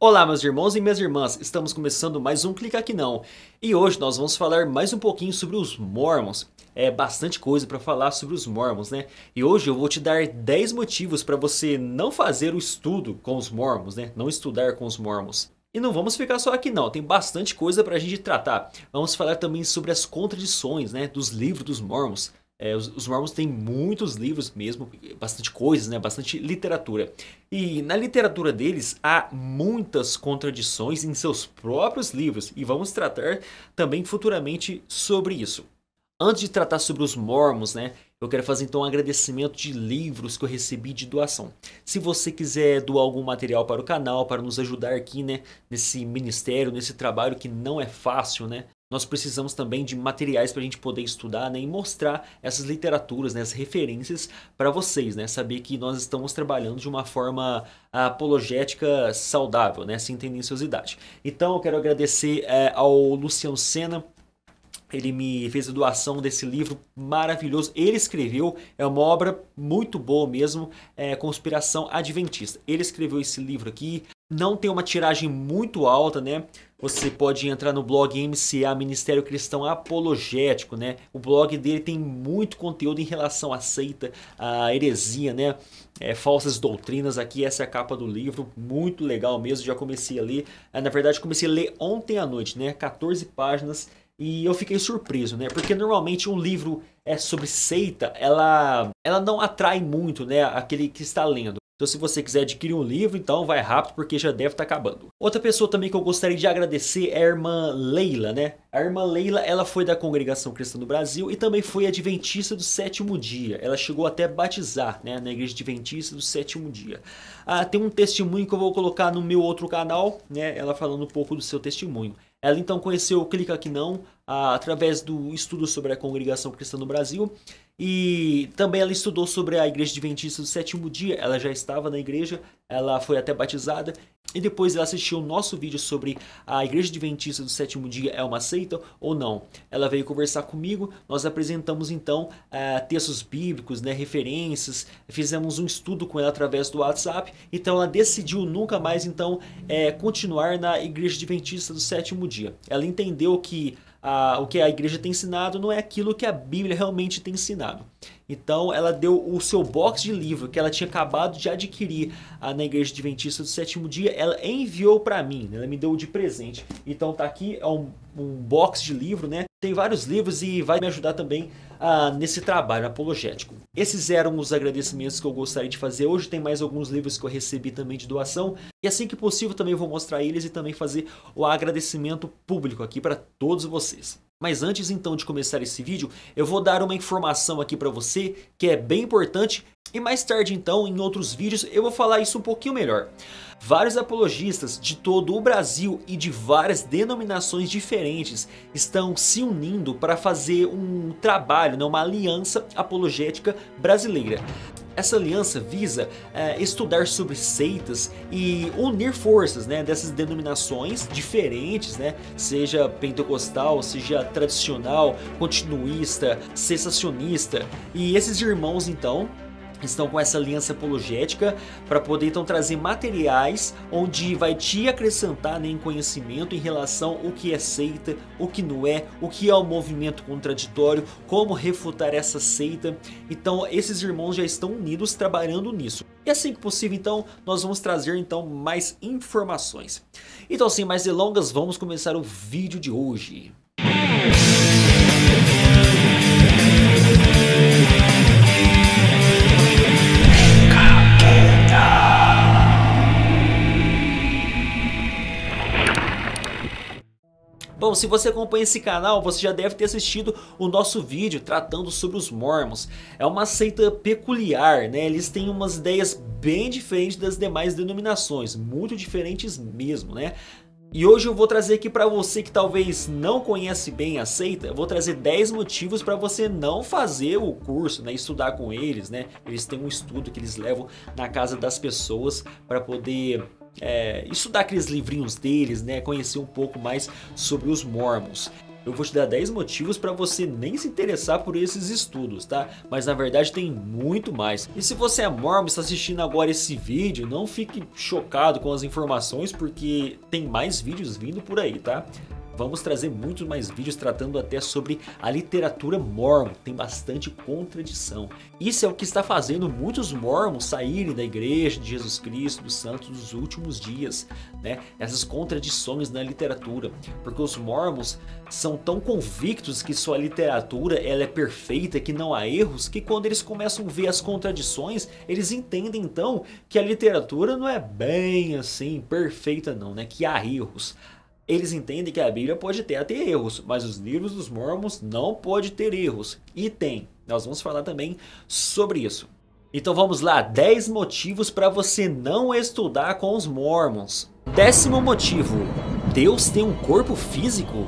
Olá meus irmãos e minhas irmãs, estamos começando mais um Clica Aqui Não. E hoje nós vamos falar mais um pouquinho sobre os Mormons. É bastante coisa para falar sobre os Mormons, né? E hoje eu vou te dar 10 motivos para você não fazer o estudo com os Mormons, né? Não estudar com os Mormons. E não vamos ficar só aqui não, tem bastante coisa para a gente tratar. Vamos falar também sobre as contradições, né, dos livros dos Mormons. Os Mormons têm muitos livros mesmo, bastante coisas, né? Bastante literatura. E na literatura deles há muitas contradições em seus próprios livros. E vamos tratar também futuramente sobre isso. Antes de tratar sobre os Mormons, né? Eu quero fazer então um agradecimento de livros que eu recebi de doação. Se você quiser doar algum material para o canal, para nos ajudar aqui, né? Nesse ministério, nesse trabalho que não é fácil, né? Nós precisamos também de materiais para a gente poder estudar, né, e mostrar essas literaturas, né, as referências para vocês, né, saber que nós estamos trabalhando de uma forma apologética saudável, né, sem tendenciosidade. Então eu quero agradecer ao Luciano Sena. Ele me fez a doação desse livro maravilhoso. Ele escreveu, é uma obra muito boa mesmo, Conspiração Adventista. Ele escreveu esse livro aqui, não tem uma tiragem muito alta, né? Você pode entrar no blog MCA, Ministério Cristão Apologético, né? O blog dele tem muito conteúdo em relação à seita, à heresia, né? Falsas doutrinas. Aqui essa é a capa do livro, muito legal mesmo, já comecei a ler. Na verdade comecei a ler ontem à noite, né? 14 páginas. E eu fiquei surpreso, né? Porque normalmente um livro sobre seita, ela não atrai muito, né, aquele que está lendo. Então se você quiser adquirir um livro, então vai rápido porque já deve estar acabando. Outra pessoa também que eu gostaria de agradecer é a irmã Leila, né? A irmã Leila, ela foi da Congregação Cristã do Brasil e também foi adventista do sétimo dia. Ela chegou até a batizar, né, na igreja adventista do sétimo dia. Tem um testemunho que eu vou colocar no meu outro canal, né? Ela falando um pouco do seu testemunho. Ela então conheceu o Clica Aqui Não através do estudo sobre a Congregação Cristã no Brasil. E também ela estudou sobre a Igreja Adventista do sétimo dia. Ela já estava na igreja, ela foi até batizada. E depois ela assistiu o nosso vídeo sobre a Igreja Adventista do sétimo dia é uma seita ou não. Ela veio conversar comigo, nós apresentamos então textos bíblicos, né, referências. Fizemos um estudo com ela através do WhatsApp. Então ela decidiu nunca mais então continuar na Igreja Adventista do sétimo dia. Ela entendeu que o que a igreja tem ensinado não é aquilo que a Bíblia realmente tem ensinado. Então ela deu o seu box de livro que ela tinha acabado de adquirir na Igreja Adventista do sétimo dia. Ela enviou para mim, ela me deu de presente. Então tá aqui, é um box de livro, né? Tem vários livros e vai me ajudar também nesse trabalho apologético. Esses eram os agradecimentos que eu gostaria de fazer. Hoje tem mais alguns livros que eu recebi também de doação. E assim que possível também vou mostrar eles e também fazer o agradecimento público aqui para todos vocês. Mas antes então de começar esse vídeo, eu vou dar uma informação aqui para você que é bem importante. E mais tarde então, em outros vídeos, eu vou falar isso um pouquinho melhor. Vários apologistas de todo o Brasil e de várias denominações diferentes estão se unindo para fazer um trabalho, uma aliança apologética brasileira. Essa aliança visa estudar sobre seitas e unir forças, né, dessas denominações diferentes, né, seja pentecostal, seja tradicional, continuista, cessacionista. E esses irmãos então estão com essa aliança apologética para poder então trazer materiais onde vai te acrescentar, né, em conhecimento em relação ao que é seita, o que não é, o que é o movimento contraditório, como refutar essa seita. Então esses irmãos já estão unidos trabalhando nisso. E assim que possível então nós vamos trazer então mais informações. Então sem mais delongas, vamos começar o vídeo de hoje. Bom, se você acompanha esse canal, você já deve ter assistido o nosso vídeo tratando sobre os Mormons. É uma seita peculiar, né? Eles têm umas ideias bem diferentes das demais denominações, muito diferentes mesmo, né? E hoje eu vou trazer aqui para você que talvez não conhece bem a seita, eu vou trazer 10 motivos para você não fazer o curso, né, estudar com eles, né? Eles têm um estudo que eles levam na casa das pessoas para poder estudar aqueles livrinhos deles, né, conhecer um pouco mais sobre os Mormons. Eu vou te dar 10 motivos para você nem se interessar por esses estudos, tá? Mas na verdade tem muito mais. E se você é mormon e está assistindo agora esse vídeo, não fique chocado com as informações, porque tem mais vídeos vindo por aí, tá? Vamos trazer muitos mais vídeos tratando até sobre a literatura mormon. Tem bastante contradição. Isso é o que está fazendo muitos mormons saírem da igreja de Jesus Cristo, dos santos dos últimos dias, né? Essas contradições na literatura. Porque os mormons são tão convictos que sua literatura ela é perfeita, que não há erros, que quando eles começam a ver as contradições, eles entendem então que a literatura não é bem assim perfeita não, né? Que há erros. Eles entendem que a Bíblia pode até erros, mas os livros dos mormons não podem ter erros. E tem. Nós vamos falar também sobre isso. Então vamos lá, 10 motivos para você não estudar com os mormons. 10º motivo, Deus tem um corpo físico?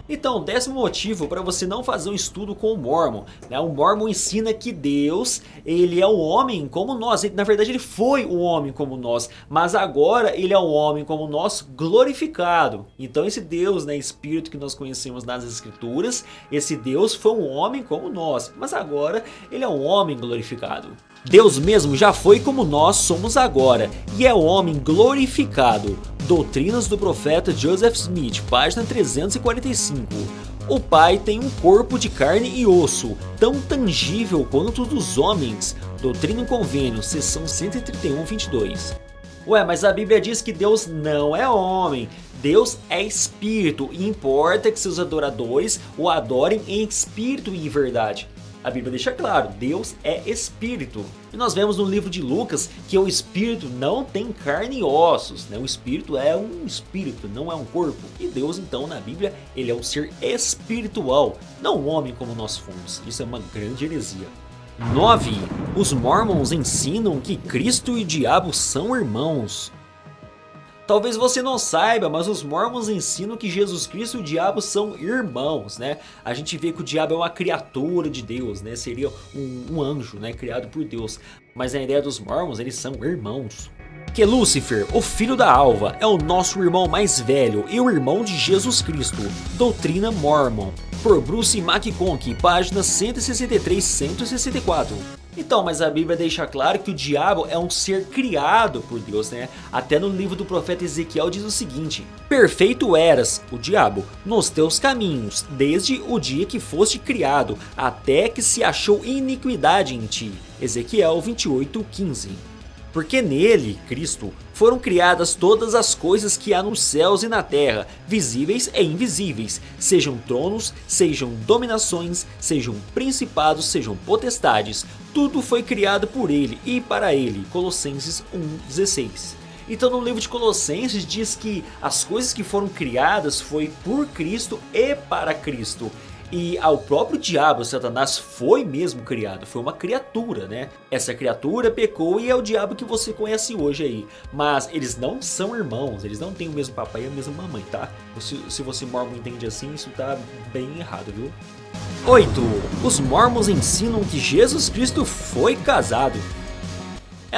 Então, 10º motivo para você não fazer um estudo com o mormon, né? O mormon ensina que Deus, ele é um homem como nós. Na verdade ele foi um homem como nós, mas agora ele é um homem como nós glorificado. Então esse Deus, né, espírito que nós conhecemos nas escrituras, esse Deus foi um homem como nós, mas agora ele é um homem glorificado. Deus mesmo já foi como nós somos agora, e é o homem glorificado. Doutrinas do profeta Joseph Smith, página 345. O Pai tem um corpo de carne e osso, tão tangível quanto o dos homens. Doutrina e Convênio, seção 131, 22. Ué, mas a Bíblia diz que Deus não é homem. Deus é espírito e importa que seus adoradores o adorem em espírito e em verdade. A Bíblia deixa claro, Deus é espírito. E nós vemos no livro de Lucas que o espírito não tem carne e ossos, né? O espírito é um espírito, não é um corpo. E Deus então na Bíblia, ele é um ser espiritual, não um homem como nós fomos. Isso é uma grande heresia. 9. Os mormons ensinam que Cristo e o diabo são irmãos. Talvez você não saiba, mas os mormons ensinam que Jesus Cristo e o diabo são irmãos, né? A gente vê que o diabo é uma criatura de Deus, né? Seria um anjo, né? Criado por Deus. Mas na ideia dos mormons, eles são irmãos. Que Lúcifer, o filho da alva, é o nosso irmão mais velho e o irmão de Jesus Cristo. Doutrina Mormon. Por Bruce McConkie, páginas 163 e 164. Então, mas a Bíblia deixa claro que o diabo é um ser criado por Deus, né? Até no livro do profeta Ezequiel diz o seguinte: perfeito eras, o diabo, nos teus caminhos, desde o dia que foste criado, até que se achou iniquidade em ti. Ezequiel 28:15. Porque nele, Cristo, foram criadas todas as coisas que há nos céus e na terra, visíveis e invisíveis, sejam tronos, sejam dominações, sejam principados, sejam potestades, tudo foi criado por ele e para ele. Colossenses 1:16. Então no livro de Colossenses diz que as coisas que foram criadas foi por Cristo e para Cristo. E ao próprio diabo, Satanás, foi mesmo criado, foi uma criatura, né? Essa criatura pecou e é o diabo que você conhece hoje aí. Mas eles não são irmãos, eles não têm o mesmo papai e a mesma mamãe, tá? Se você mormon entende assim, isso tá bem errado, viu? 8. Os mormons ensinam que Jesus Cristo foi casado.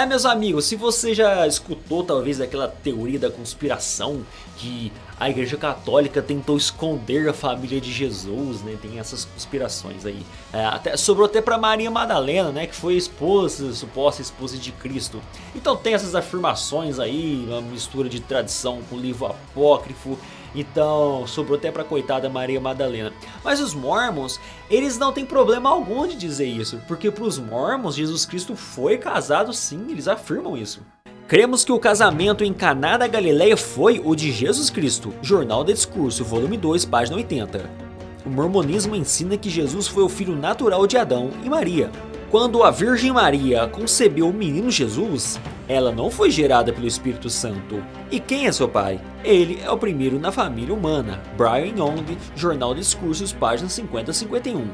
Meus amigos, se você já escutou talvez aquela teoria da conspiração que a Igreja Católica tentou esconder a família de Jesus, né? Tem essas conspirações aí. Sobrou até para Maria Madalena, né? Que foi suposta esposa de Cristo. Então tem essas afirmações aí, uma mistura de tradição com livro apócrifo. Então sobrou até para a coitada Maria Madalena. Mas os mormons, eles não têm problema algum de dizer isso, porque para os mormons Jesus Cristo foi casado sim, eles afirmam isso. Cremos que o casamento em Caná da Galileia foi o de Jesus Cristo. Jornal de Discurso, volume 2, página 80. O mormonismo ensina que Jesus foi o filho natural de Adão e Maria. Quando a Virgem Maria concebeu o menino Jesus, ela não foi gerada pelo Espírito Santo. E quem é seu pai? Ele é o primeiro na família humana. Brian Young, Jornal de Discursos, páginas 50 a 51.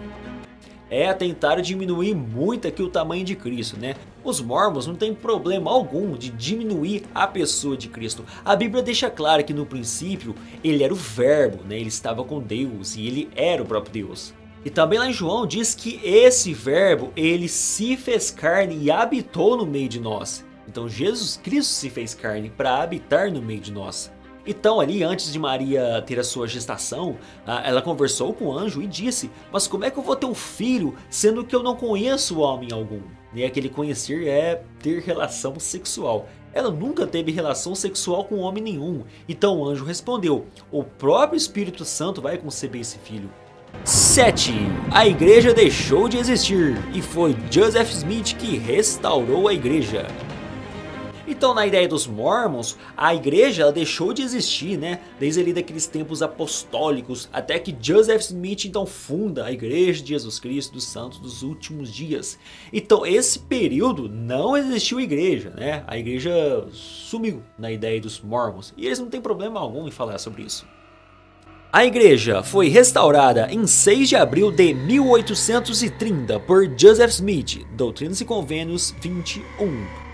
Tentaram diminuir muito aqui o tamanho de Cristo, né? Os mormons não tem problema algum de diminuir a pessoa de Cristo. A Bíblia deixa claro que no princípio ele era o verbo, né? Ele estava com Deus e ele era o próprio Deus. E também lá em João diz que esse verbo, ele se fez carne e habitou no meio de nós. Então Jesus Cristo se fez carne para habitar no meio de nós. Então ali, antes de Maria ter a sua gestação, ela conversou com o anjo e disse: mas como é que eu vou ter um filho, sendo que eu não conheço homem algum? E aquele conhecer é ter relação sexual. Ela nunca teve relação sexual com homem nenhum. Então o anjo respondeu: o próprio Espírito Santo vai conceber esse filho. 7. A igreja deixou de existir e foi Joseph Smith que restaurou a igreja. Então, na ideia dos Mormons, a igreja ela deixou de existir, né? Desde ali daqueles tempos apostólicos, até que Joseph Smith então funda a Igreja de Jesus Cristo dos Santos dos Últimos Dias. Então, esse período não existiu igreja, né? A igreja sumiu na ideia dos Mormons e eles não têm problema algum em falar sobre isso. A igreja foi restaurada em 6 de abril de 1830 por Joseph Smith, Doutrinas e Convênios 21.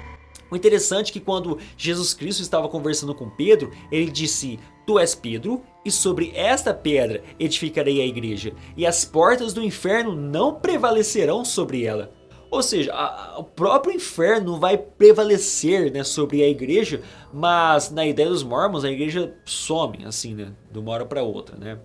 O interessante é que quando Jesus Cristo estava conversando com Pedro, ele disse: tu és Pedro, e sobre esta pedra edificarei a igreja, e as portas do inferno não prevalecerão sobre ela. Ou seja, o próprio inferno vai prevalecer, né, sobre a igreja, mas na ideia dos Mormons a igreja some assim, né, de uma hora para outra, né?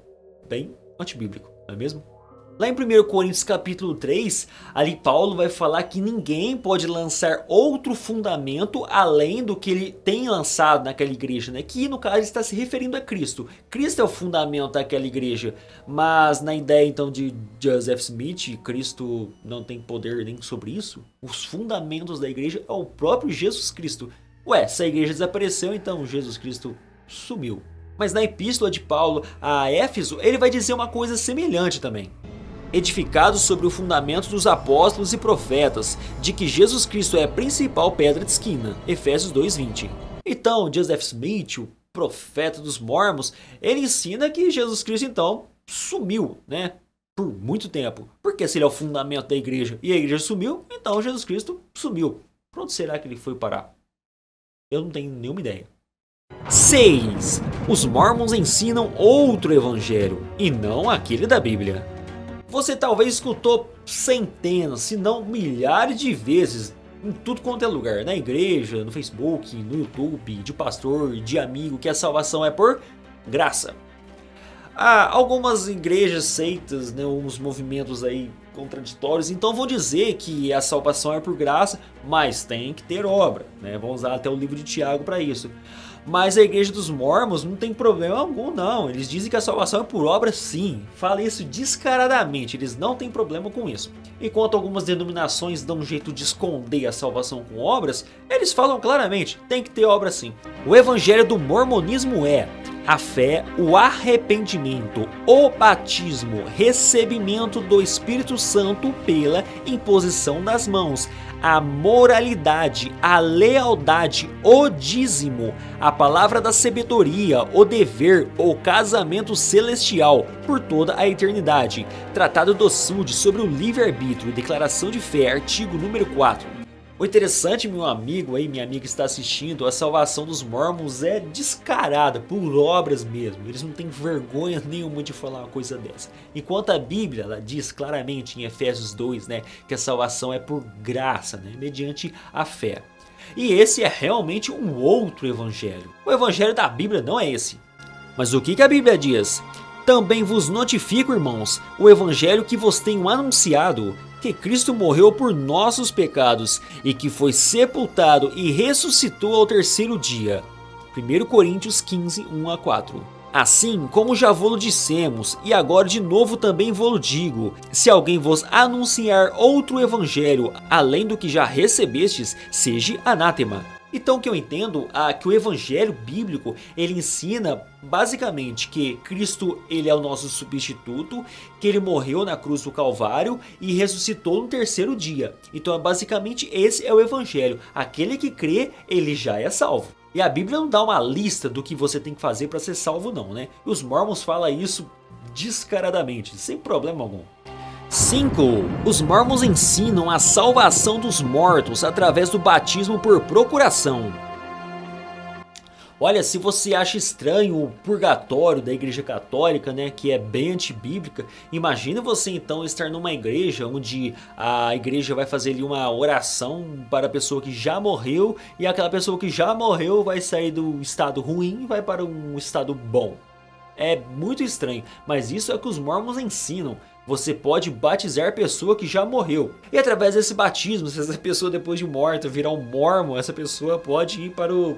Bem antibíblico, não é mesmo? Lá em 1 Coríntios capítulo 3, ali Paulo vai falar que ninguém pode lançar outro fundamento além do que ele tem lançado naquela igreja, né? Que no caso está se referindo a Cristo. Cristo é o fundamento daquela igreja, mas na ideia então de Joseph Smith, Cristo não tem poder nem sobre isso. Os fundamentos da igreja é o próprio Jesus Cristo. Ué, se a igreja desapareceu, então Jesus Cristo sumiu. Mas na epístola de Paulo a Éfeso, ele vai dizer uma coisa semelhante também. Edificados sobre o fundamento dos apóstolos e profetas, de que Jesus Cristo é a principal pedra de esquina. Efésios 2:20. Então, Joseph Smith, o profeta dos Mormons, ele ensina que Jesus Cristo então sumiu, né? Por muito tempo. Porque se ele é o fundamento da igreja e a igreja sumiu, então Jesus Cristo sumiu. Pra onde será que ele foi parar? Eu não tenho nenhuma ideia. 6. Os Mormons ensinam outro evangelho, e não aquele da Bíblia. Você talvez escutou centenas, se não milhares de vezes, em tudo quanto é lugar, na igreja, no Facebook, no YouTube, de pastor, de amigo, que a salvação é por graça. Há algumas igrejas, seitas, né, uns movimentos aí contraditórios, então vão dizer que a salvação é por graça, mas tem que ter obra, né? Vão usar até o livro de Tiago para isso. Mas a igreja dos Mormons não tem problema algum não, eles dizem que a salvação é por obra sim, fala isso descaradamente, eles não têm problema com isso. Enquanto algumas denominações dão um jeito de esconder a salvação com obras, eles falam claramente, tem que ter obra sim. O evangelho do mormonismo é a fé, o arrependimento, o batismo, recebimento do Espírito Santo pela imposição das mãos, a moralidade, a lealdade, o dízimo, a palavra da sabedoria, o dever, o casamento celestial por toda a eternidade, Tratado do Sud sobre o livre-arbítrio, declaração de fé, artigo número 4. O interessante, meu amigo aí, minha amiga que está assistindo, a salvação dos Mormons é descarada, por obras mesmo. Eles não têm vergonha nenhuma de falar uma coisa dessa. Enquanto a Bíblia ela diz claramente em Efésios 2, né, que a salvação é por graça, né, mediante a fé. E esse é realmente um outro evangelho. O evangelho da Bíblia não é esse. Mas o que a Bíblia diz? Também vos notifico, irmãos, o evangelho que vos tenho anunciado, que Cristo morreu por nossos pecados e que foi sepultado e ressuscitou ao terceiro dia. 1 Coríntios 15, 1-4. Assim como já vos dissemos, e agora de novo também vos digo, se alguém vos anunciar outro evangelho, além do que já recebestes, seja anátema. Então o que eu entendo é que o evangelho bíblico, ele ensina basicamente que Cristo ele é o nosso substituto, que ele morreu na cruz do Calvário e ressuscitou no terceiro dia. Então basicamente esse é o evangelho, aquele que crê, ele já é salvo. E a Bíblia não dá uma lista do que você tem que fazer para ser salvo não, né? E os Mormons falam isso descaradamente, sem problema algum. 5. Os Mormons ensinam a salvação dos mortos através do batismo por procuração. Olha, se você acha estranho o purgatório da Igreja Católica, né, que é bem antibíblica, imagina você então estar numa igreja onde a igreja vai fazer ali uma oração para a pessoa que já morreu e aquela pessoa que já morreu vai sair do estado ruim e vai para um estado bom. É muito estranho, mas isso é o que os mormons ensinam. Você pode batizar a pessoa que já morreu. E através desse batismo, se essa pessoa depois de morta virar um mormon, essa pessoa pode ir para o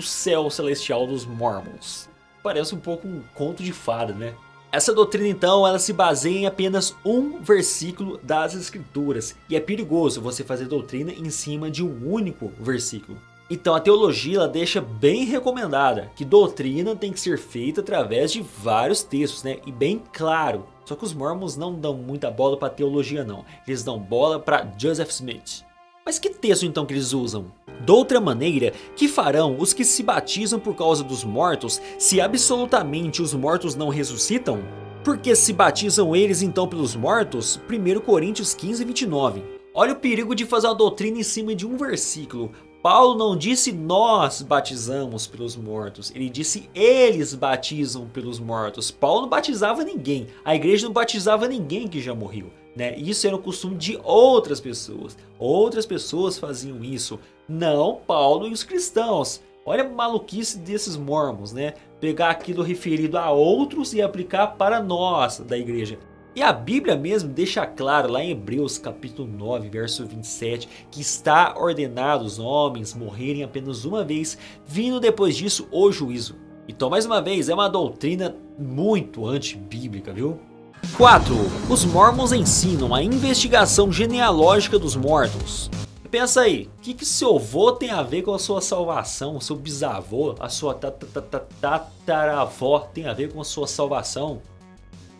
céu celestial dos mormons. Parece um pouco um conto de fada, né? Essa doutrina então, ela se baseia em apenas um versículo das escrituras. E é perigoso você fazer doutrina em cima de um único versículo. Então a teologia ela deixa bem recomendada que doutrina tem que ser feita através de vários textos, né? E bem claro. Só que os mormons não dão muita bola para teologia não. Eles dão bola para Joseph Smith. Mas que texto então que eles usam? Doutra maneira, que farão os que se batizam por causa dos mortos, se absolutamente os mortos não ressuscitam? Porque se batizam eles então pelos mortos? 1 Coríntios 15, 29. Olha o perigo de fazer uma doutrina em cima de um versículo. Paulo não disse nós batizamos pelos mortos, ele disse eles batizam pelos mortos. Paulo não batizava ninguém, a igreja não batizava ninguém que já morreu, né? Isso era o costume de outras pessoas faziam isso, não Paulo e os cristãos. Olha a maluquice desses mormons, né? Pegar aquilo referido a outros e aplicar para nós da igreja. E a Bíblia mesmo deixa claro lá em Hebreus capítulo 9, verso 27, que está ordenado os homens morrerem apenas uma vez, vindo depois disso o juízo. Então mais uma vez é uma doutrina muito antibíblica, viu? 4. Os mormons ensinam a investigação genealógica dos mortos. Pensa aí, o que seu avô tem a ver com a sua salvação? O seu bisavô, a sua tataravó tem a ver com a sua salvação?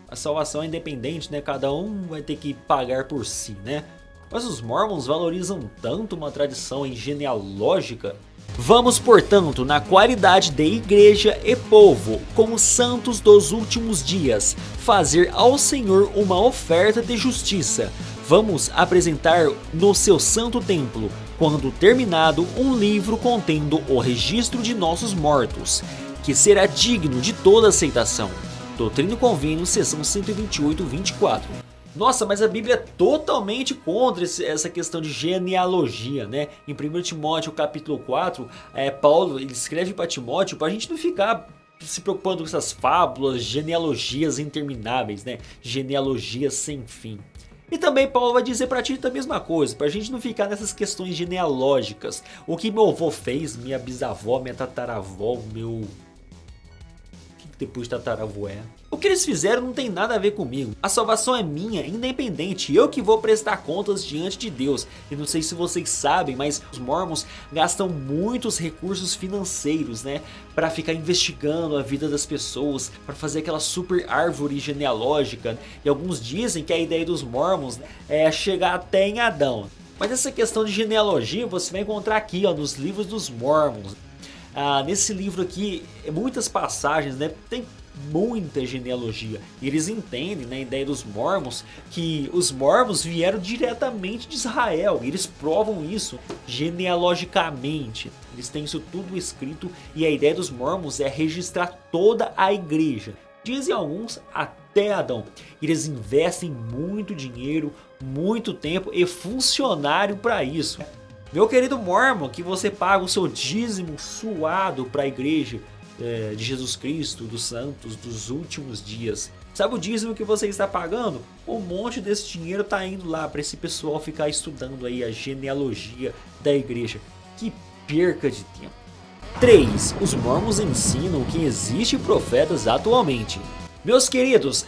A salvação é independente, né? Cada um vai ter que pagar por si, né? Mas os mormons valorizam tanto uma tradição genealógica. Vamos, portanto, na qualidade de igreja e povo, como santos dos últimos dias, fazer ao Senhor uma oferta de justiça. Vamos apresentar no seu santo templo, quando terminado, um livro contendo o registro de nossos mortos, que será digno de toda aceitação. Doutrina e Convênio, seção 128, 24. Nossa, mas a Bíblia é totalmente contra essa questão de genealogia, né? Em 1 Timóteo capítulo 4, Paulo ele escreve para Timóteo para a gente não ficar se preocupando com essas fábulas, genealogias intermináveis, né? Genealogias sem fim. E também Paulo vai dizer para ti a mesma coisa, para a gente não ficar nessas questões genealógicas. O que meu avô fez, minha bisavó, minha tataravó, meu... depois de tataravô é. O que eles fizeram não tem nada a ver comigo. A salvação é minha, independente. Eu que vou prestar contas diante de Deus. E não sei se vocês sabem, mas os mormons gastam muitos recursos financeiros, né? Para ficar investigando a vida das pessoas, para fazer aquela super árvore genealógica. E alguns dizem que a ideia dos mormons é chegar até em Adão. Mas essa questão de genealogia você vai encontrar aqui, ó, nos livros dos mormons. Nesse livro aqui, muitas passagens, né, tem muita genealogia. E eles entendem, né, a ideia dos mormons, que os mormons vieram diretamente de Israel. E eles provam isso genealogicamente. Eles têm isso tudo escrito e a ideia dos mormons é registrar toda a igreja. Dizem alguns até Adão. Eles investem muito dinheiro, muito tempo e funcionário para isso. Meu querido mormon, que você paga o seu dízimo suado para a igreja de Jesus Cristo, dos santos, dos últimos dias. Sabe o dízimo que você está pagando? Um monte desse dinheiro está indo lá para esse pessoal ficar estudando aí a genealogia da igreja. Que perca de tempo. 3. Os mormons ensinam que existem profetas atualmente. Meus queridos,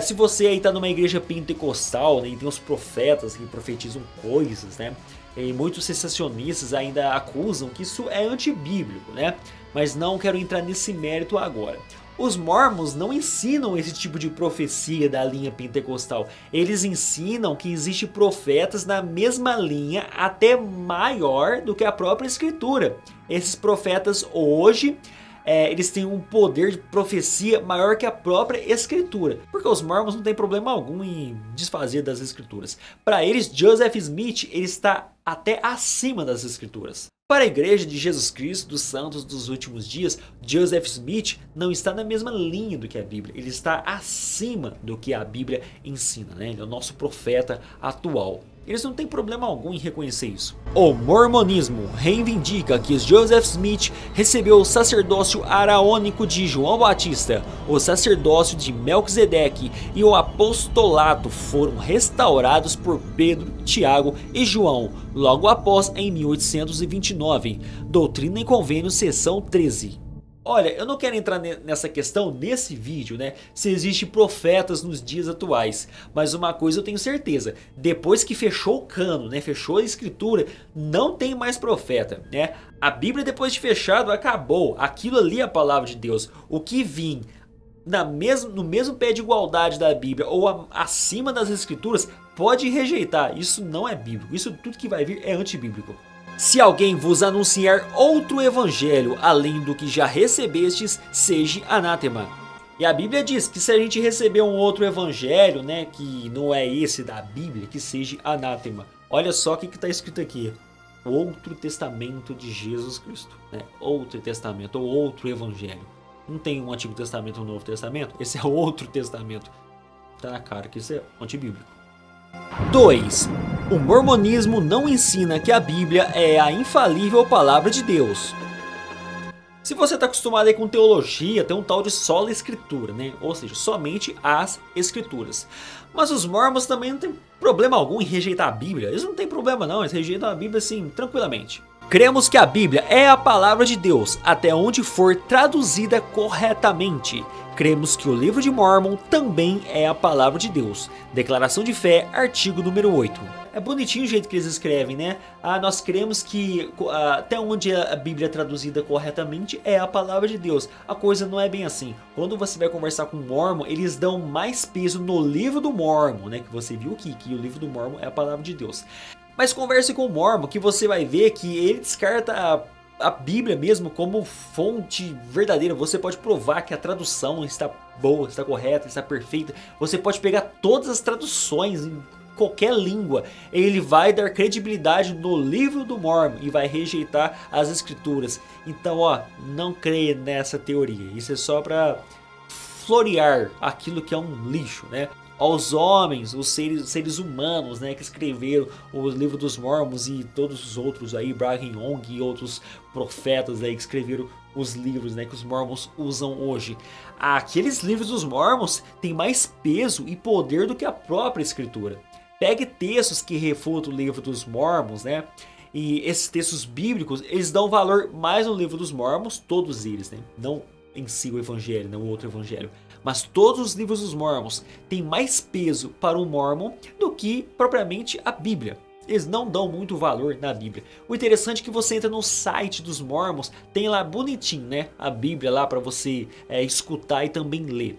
se você aí está numa igreja pentecostal, né, e tem os profetas que profetizam coisas, né? E muitos sensacionistas ainda acusam que isso é antibíblico, né? Mas não quero entrar nesse mérito agora. Os mormons não ensinam esse tipo de profecia da linha pentecostal. Eles ensinam que existem profetas na mesma linha, até maior do que a própria escritura. Esses profetas hoje... eles têm um poder de profecia maior que a própria escritura. Porque os mormons não tem problema algum em desfazer das escrituras. Para eles, Joseph Smith ele está até acima das escrituras. Para a Igreja de Jesus Cristo dos Santos dos Últimos Dias, Joseph Smith não está na mesma linha do que a Bíblia, ele está acima do que a Bíblia ensina, né? Ele é o nosso profeta atual. Eles não têm problema algum em reconhecer isso. O mormonismo reivindica que Joseph Smith recebeu o sacerdócio araônico de João Batista, o sacerdócio de Melquisedeque e o apostolato foram restaurados por Pedro, Tiago e João, logo após em 1829. Doutrina e Convênio, seção 13. Olha, eu não quero entrar nessa questão nesse vídeo, né, se existem profetas nos dias atuais, mas uma coisa eu tenho certeza, depois que fechou o cano, né, fechou a escritura, não tem mais profeta, né, a Bíblia depois de fechado acabou, aquilo ali é a palavra de Deus, o que vir no mesmo pé de igualdade da Bíblia ou acima das escrituras pode rejeitar, isso não é bíblico, isso tudo que vai vir é antibíblico. Se alguém vos anunciar outro evangelho além do que já recebestes, seja anátema. E a Bíblia diz que se a gente receber um outro evangelho, né, que não é esse da Bíblia, que seja anátema. Olha só o que está escrito aqui. O outro testamento de Jesus Cristo, né? Outro testamento, ou outro evangelho. Não tem um Antigo Testamento e um Novo Testamento? Esse é o outro testamento. Tá na cara que isso é antibíblico. 2. O mormonismo não ensina que a Bíblia é a infalível palavra de Deus. Se você está acostumado aí com teologia, tem um tal de sola escritura, né? Ou seja, somente as escrituras. Mas os mormons também não tem problema algum em rejeitar a Bíblia. Eles não têm problema não, eles rejeitam a Bíblia assim, tranquilamente. Cremos que a Bíblia é a palavra de Deus, até onde for traduzida corretamente. Cremos que o livro de Mórmon também é a palavra de Deus. Declaração de fé, artigo número 8. É bonitinho o jeito que eles escrevem, né? Nós cremos que até onde a Bíblia é traduzida corretamente é a palavra de Deus. A coisa não é bem assim. Quando você vai conversar com o Mórmon, eles dão mais peso no livro do Mórmon, né? Que você viu aqui, que o livro do Mórmon é a palavra de Deus. Mas converse com o Mórmon que você vai ver que ele descarta a Bíblia mesmo como fonte verdadeira. Você pode provar que a tradução está boa, está correta, está perfeita. Você pode pegar todas as traduções em qualquer língua. Ele vai dar credibilidade no livro do Mórmon e vai rejeitar as escrituras. Então, não creia nessa teoria. Isso é só para florear aquilo que é um lixo, né? Aos homens, os seres humanos, né, que escreveram o livro dos Mormons e todos os outros aí, Brigham Young e outros profetas aí que escreveram os livros, né, que os Mormons usam hoje. Aqueles livros dos Mormons têm mais peso e poder do que a própria escritura. Pegue textos que refutam o livro dos Mormons, né, e esses textos bíblicos, eles dão valor mais no livro dos Mormons, todos eles, né, não em si o evangelho, não o outro evangelho. Mas todos os livros dos Mormons têm mais peso para o Mormon do que propriamente a Bíblia. Eles não dão muito valor na Bíblia. O interessante é que você entra no site dos Mormons, tem lá bonitinho, né, a Bíblia lá para você escutar e também ler.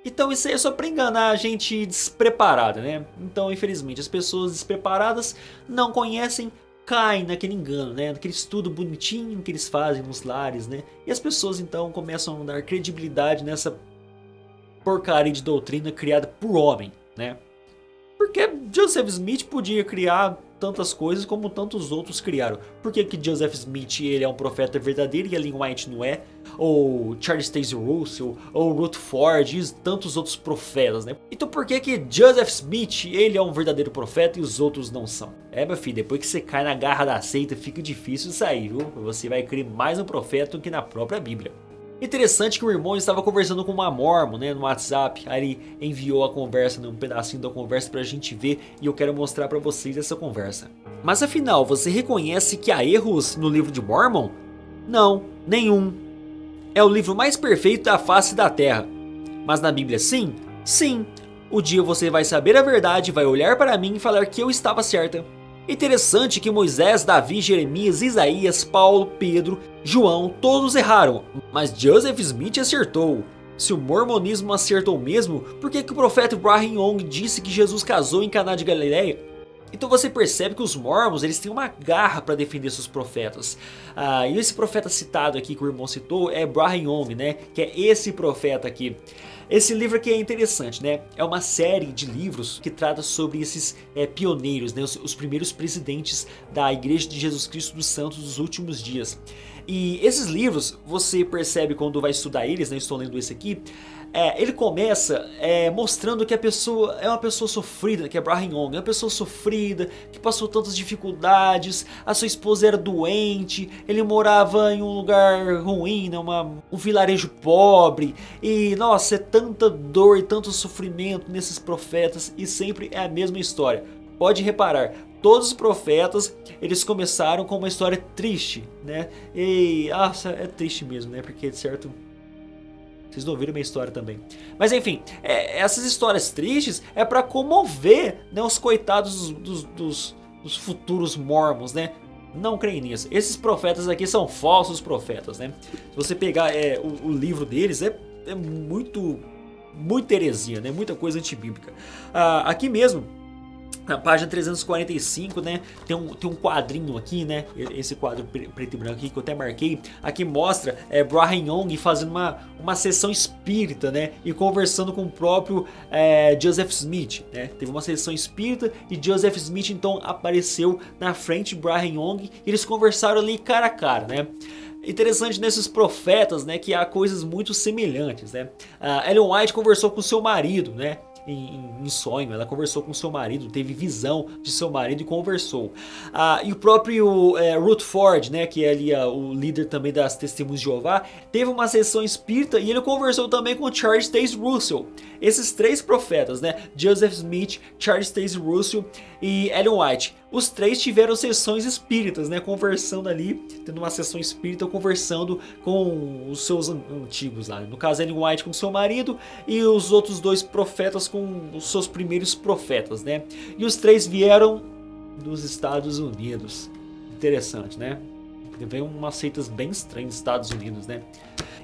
Então isso aí é só para enganar a gente despreparada, né? Então infelizmente as pessoas despreparadas não conhecem, caem naquele engano, né? Naquele estudo bonitinho que eles fazem nos lares, né? E as pessoas então começam a dar credibilidade nessa porcaria de doutrina criada por homem, né? Porque Joseph Smith podia criar tantas coisas como tantos outros criaram. Por que Joseph Smith ele é um profeta verdadeiro e Ellen White não é? Ou Charles Taze Russell, ou Rutherford e tantos outros profetas, né? Então por que Joseph Smith ele é um verdadeiro profeta e os outros não são? Meu filho, depois que você cai na garra da seita fica difícil sair, viu? Você vai crer mais no profeta do que na própria Bíblia. Interessante que o irmão estava conversando com uma Mormon, né, no WhatsApp. Aí ele enviou a conversa, um pedacinho da conversa pra gente ver. E eu quero mostrar pra vocês essa conversa. Mas afinal, você reconhece que há erros no livro de Mormon? Não, nenhum. É o livro mais perfeito da face da terra. Mas na Bíblia sim? Sim. O dia você vai saber a verdade, vai olhar para mim e falar que eu estava certa. Interessante que Moisés, Davi, Jeremias, Isaías, Paulo, Pedro, João, todos erraram, mas Joseph Smith acertou. Se o mormonismo acertou mesmo, por que o profeta Brigham Young disse que Jesus casou em Caná de Galileia? Então você percebe que os Mormons, eles têm uma garra para defender seus profetas. E esse profeta citado aqui que o irmão citou é Brigham Young, né? Que é esse profeta aqui. Esse livro aqui é interessante, né? É uma série de livros que trata sobre esses pioneiros, né? Os primeiros presidentes da Igreja de Jesus Cristo dos Santos dos últimos dias. E esses livros, você percebe quando vai estudar eles, né? Estou lendo esse aqui. Ele começa mostrando que a pessoa é uma pessoa sofrida, que é Brigham Young, é uma pessoa sofrida, que passou tantas dificuldades, a sua esposa era doente, ele morava em um lugar ruim, né, um vilarejo pobre, e nossa, é tanta dor e tanto sofrimento nesses profetas, e sempre é a mesma história. Pode reparar, todos os profetas, eles começaram com uma história triste, né, e nossa, é triste mesmo, né, porque de certo... Vocês não ouviram minha história também. Mas enfim, essas histórias tristes é para comover, né, os coitados dos futuros mormons, né? Não creem nisso. Esses profetas aqui são falsos profetas, né? Se você pegar o livro deles, é muita heresia, né? Muita coisa antibíblica. Aqui mesmo, na página 345, né, tem um quadrinho aqui, né, esse quadro preto e branco aqui que eu até marquei, aqui mostra Brigham Young fazendo uma sessão espírita, né, e conversando com o próprio Joseph Smith, né, teve uma sessão espírita e Joseph Smith então apareceu na frente de Brigham Young e eles conversaram ali cara a cara, né. Interessante nesses profetas, né, que há coisas muito semelhantes, né. Ellen White conversou com seu marido, né, em sonho, ela conversou com seu marido, teve visão de seu marido e conversou. E o próprio Rutherford, né, que é ali o líder também das Testemunhas de Jeová, teve uma sessão espírita e ele conversou também com Charles Taze Russell. Esses três profetas, né, Joseph Smith, Charles Taze Russell e Ellen White, os três tiveram sessões espíritas, né, conversando ali, tendo uma sessão espírita, conversando com os seus antigos lá. No caso, Ellen White com seu marido e os outros dois profetas com os seus primeiros profetas, né. E os três vieram dos Estados Unidos. Interessante, né? Vem umas seitas bem estranhas nos Estados Unidos, né?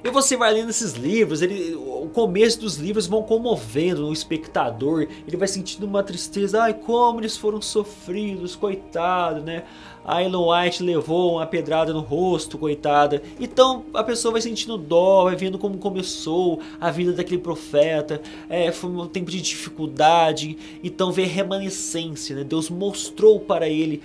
E você vai lendo esses livros, o começo dos livros vão comovendo o espectador, ele vai sentindo uma tristeza, ai como eles foram sofridos, coitado, né? A Ellen White levou uma pedrada no rosto, coitada. Então a pessoa vai sentindo dó, vai vendo como começou a vida daquele profeta, foi um tempo de dificuldade, então vê a remanescência, né? Deus mostrou para ele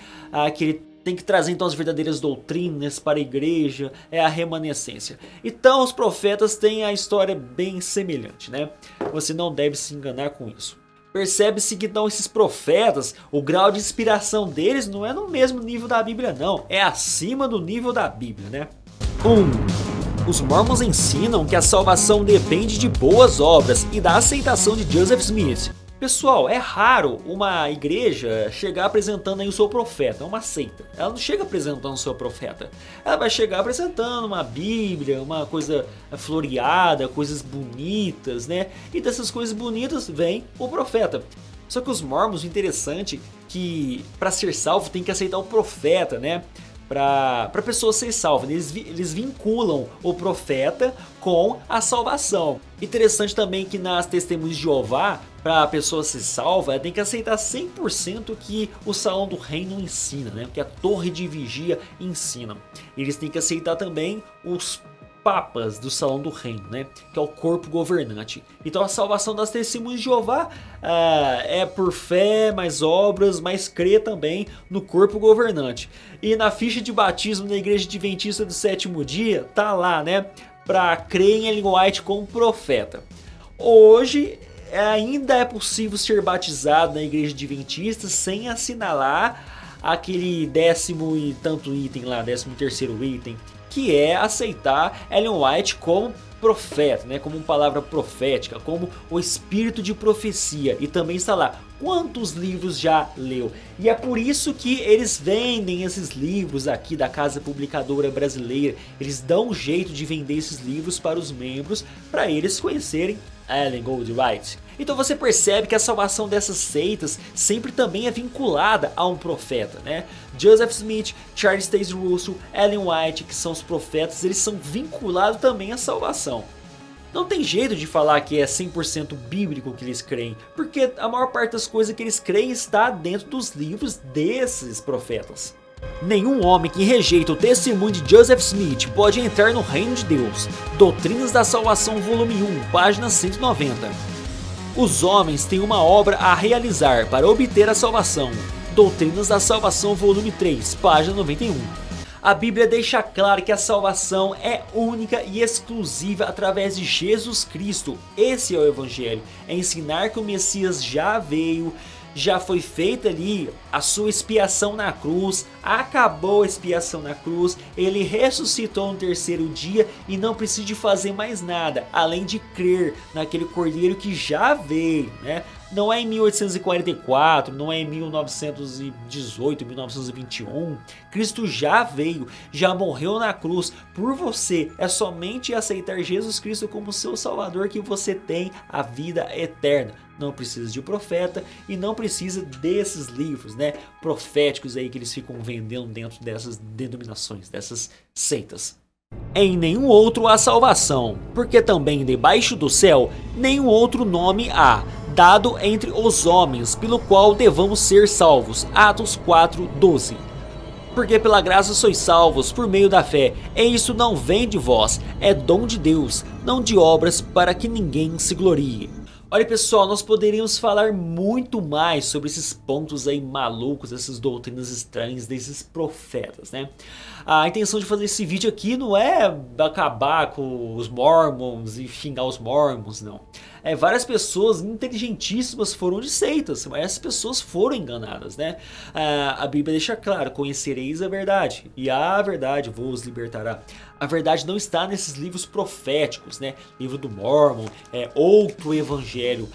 que ele tem que trazer então as verdadeiras doutrinas para a igreja, é a remanescência. Então os profetas têm a história bem semelhante, né? Você não deve se enganar com isso. Percebe-se que então esses profetas, o grau de inspiração deles não é no mesmo nível da Bíblia não, é acima do nível da Bíblia, né? Os Mormons ensinam que a salvação depende de boas obras e da aceitação de Joseph Smith. Pessoal, é raro uma igreja chegar apresentando aí o seu profeta, é uma seita. Ela não chega apresentando o seu profeta. Ela vai chegar apresentando uma Bíblia, uma coisa floreada, coisas bonitas, né? E dessas coisas bonitas vem o profeta. Só que os Mormons, o interessante é que para ser salvo tem que aceitar o profeta, né? Para a pessoa ser salva, eles vinculam o profeta com a salvação. Interessante também que nas Testemunhas de Jeová, para a pessoa ser salva, ela tem que aceitar 100% que o Salão do Reino ensina, né? Que a Torre de Vigia ensina. Eles têm que aceitar também os papas do Salão do Reino, né? Que é o corpo governante. Então a salvação das Testemunhas de Jeová é por fé, mais obras, mas crê também no corpo governante. E na ficha de batismo da Igreja Adventista do Sétimo Dia, tá lá, né? Para crer em Ellen White como profeta. Hoje ainda é possível ser batizado na Igreja Adventista sem assinalar aquele 10º e tanto item lá, 13º item, que é aceitar Ellen White como profeta, né, como uma palavra profética, como o espírito de profecia, e também está lá quantos livros já leu. E é por isso que eles vendem esses livros aqui da Casa Publicadora Brasileira. Eles dão um jeito de vender esses livros para os membros, para eles conhecerem Ellen White. Então você percebe que a salvação dessas seitas sempre também é vinculada a um profeta, né? Joseph Smith, Charles Taze Russell, Ellen White, que são os profetas, eles são vinculados também à salvação. Não tem jeito de falar que é 100% bíblico que eles creem, porque a maior parte das coisas que eles creem está dentro dos livros desses profetas. Nenhum homem que rejeita o testemunho de Joseph Smith pode entrar no reino de Deus. Doutrinas da Salvação, volume 1, página 190. Os homens têm uma obra a realizar para obter a salvação. Doutrinas da Salvação, volume 3, página 91. A Bíblia deixa claro que a salvação é única e exclusiva através de Jesus Cristo. Esse é o Evangelho, é ensinar que o Messias já veio, já foi feita ali a sua expiação na cruz, acabou a expiação na cruz, ele ressuscitou no terceiro dia e não precisa de fazer mais nada, além de crer naquele cordeiro que já veio, né? Não é em 1844, não é em 1918, 1921. Cristo já veio, já morreu na cruz por você. É somente aceitar Jesus Cristo como seu Salvador que você tem a vida eterna. Não precisa de profeta e não precisa desses livros, né, proféticos aí que eles ficam vendendo dentro dessas denominações, dessas seitas. Em nenhum outro há salvação, porque também debaixo do céu nenhum outro nome há, dado entre os homens, pelo qual devamos ser salvos. Atos 4:12. Porque pela graça sois salvos por meio da fé, e isso não vem de vós, é dom de Deus, não de obras, para que ninguém se glorie. Olha pessoal, nós poderíamos falar muito mais sobre esses pontos aí malucos, essas doutrinas estranhas desses profetas, né? A intenção de fazer esse vídeo aqui não é acabar com os Mormons e xingar os Mormons, não. Várias pessoas inteligentíssimas foram de seitas, mas essas pessoas foram enganadas, né? A Bíblia deixa claro, conhecereis a verdade, e a verdade vos libertará. A verdade não está nesses livros proféticos, né? Livro do Mormon, outro evangelho.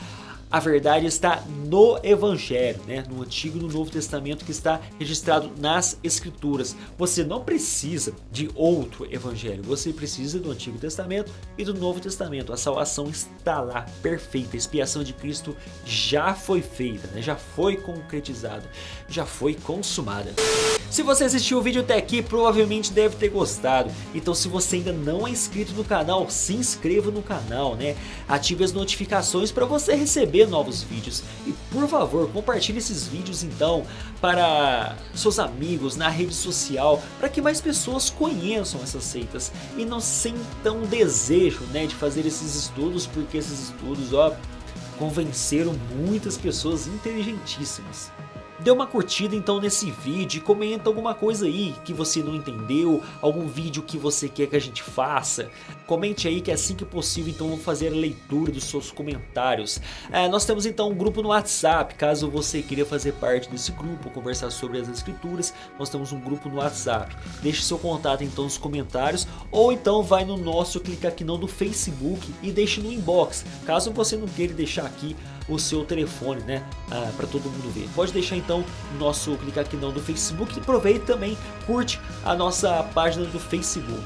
A verdade está no Evangelho, né? No Antigo e no Novo Testamento, que está registrado nas Escrituras. Você não precisa de outro Evangelho, você precisa do Antigo Testamento e do Novo Testamento. A salvação está lá, perfeita. A expiação de Cristo já foi feita, né? Já foi concretizada, já foi consumada. Se você assistiu o vídeo até aqui, provavelmente deve ter gostado. Então se você ainda não é inscrito no canal, se inscreva no canal, né? Ative as notificações para você receber novos vídeos. E por favor, compartilhe esses vídeos então para seus amigos na rede social, para que mais pessoas conheçam essas seitas e não sintam desejo, né, de fazer esses estudos, porque esses estudos, convenceram muitas pessoas inteligentíssimas. Dê uma curtida então nesse vídeo e comenta alguma coisa aí que você não entendeu, algum vídeo que você quer que a gente faça. Comente aí que assim que possível então vou fazer a leitura dos seus comentários. Nós temos então um grupo no WhatsApp, caso você queira fazer parte desse grupo, conversar sobre as escrituras, nós temos um grupo no WhatsApp. Deixe seu contato então nos comentários ou então vai no nosso Clica Aqui Não do Facebook e deixe no inbox, caso você não queira deixar aqui o seu telefone, né, para todo mundo ver. Pode deixar então no nosso Clica Aqui Não do Facebook e aproveita também, curte a nossa página do Facebook.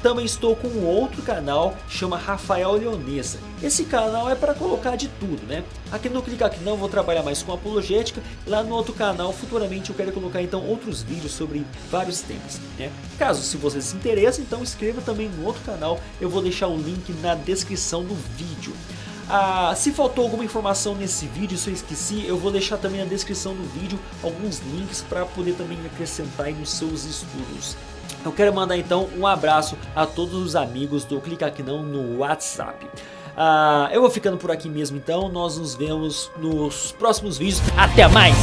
Também estou com um outro canal, chama Rafael Leonesa. Esse canal é para colocar de tudo, né? Aqui no Clica Aqui Não eu vou trabalhar mais com apologética, lá no outro canal futuramente eu quero colocar então outros vídeos sobre vários temas, né? Caso se você se interessa, então inscreva também no outro canal, eu vou deixar o link na descrição do vídeo. Se faltou alguma informação nesse vídeo, se eu esqueci, eu vou deixar também na descrição do vídeo alguns links para poder também acrescentar aí nos seus estudos. Eu quero mandar então um abraço a todos os amigos do Clica Aqui Não no WhatsApp. Eu vou ficando por aqui mesmo então, nós nos vemos nos próximos vídeos, até mais!